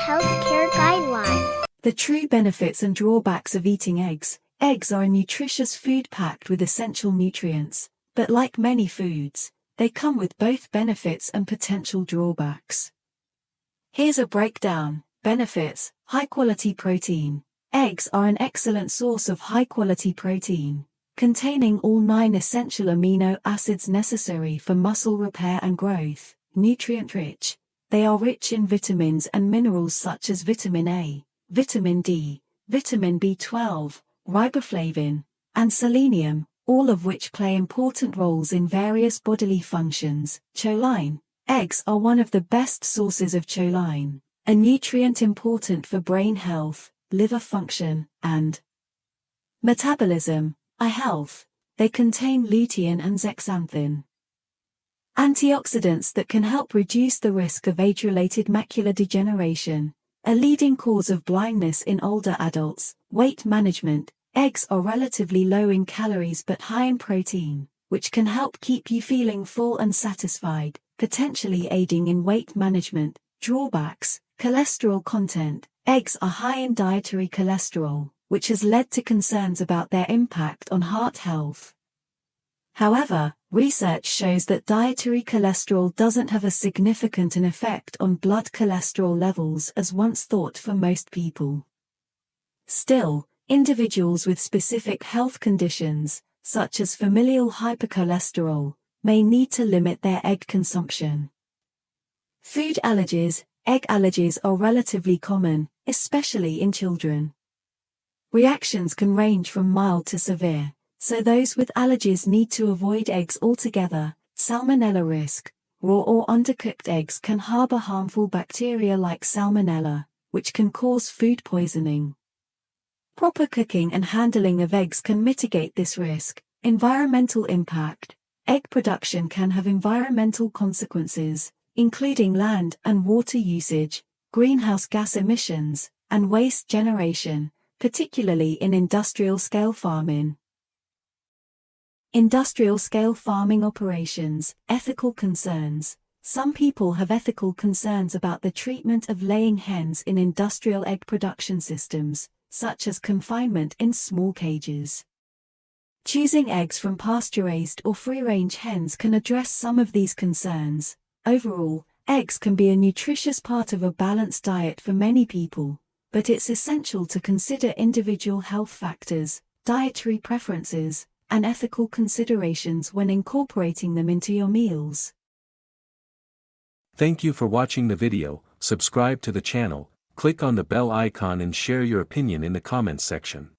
Healthcare Guideline. The true benefits and drawbacks of eating eggs. Eggs are a nutritious food packed with essential nutrients, but like many foods, they come with both benefits and potential drawbacks. Here's a breakdown. Benefits: high-quality protein. Eggs are an excellent source of high-quality protein, containing all 9 essential amino acids necessary for muscle repair and growth. Nutrient-rich. They are rich in vitamins and minerals such as vitamin A, vitamin D, vitamin B12, riboflavin, and selenium, all of which play important roles in various bodily functions. Choline. Eggs are one of the best sources of choline, a nutrient important for brain health, liver function, and metabolism. Eye health. They contain lutein and zeaxanthin, antioxidants that can help reduce the risk of age-related macular degeneration, a leading cause of blindness in older adults. Weight management. Eggs are relatively low in calories but high in protein, which can help keep you feeling full and satisfied, potentially aiding in weight management. Drawbacks. Cholesterol content. Eggs are high in dietary cholesterol, which has led to concerns about their impact on heart health. However, research shows that dietary cholesterol doesn't have as significant an effect on blood cholesterol levels as once thought for most people. Still, individuals with specific health conditions, such as familial hypercholesterol, may need to limit their egg consumption. Food allergies. Egg allergies are relatively common, especially in children. Reactions can range from mild to severe, so those with allergies need to avoid eggs altogether. Salmonella risk. Raw or undercooked eggs can harbor harmful bacteria like salmonella, which can cause food poisoning. Proper cooking and handling of eggs can mitigate this risk. Environmental impact. Egg production can have environmental consequences, including land and water usage, greenhouse gas emissions, and waste generation, particularly in industrial-scale farming. Industrial-scale farming operations. Ethical concerns. Some people have ethical concerns about the treatment of laying hens in industrial egg production systems, such as confinement in small cages. Choosing eggs from pasture-raised or free-range hens can address some of these concerns. Overall, eggs can be a nutritious part of a balanced diet for many people, but it's essential to consider individual health factors, dietary preferences, and ethical considerations when incorporating them into your meals. Thank you for watching the video. Subscribe to the channel, click on the bell icon and share your opinion in the comments section.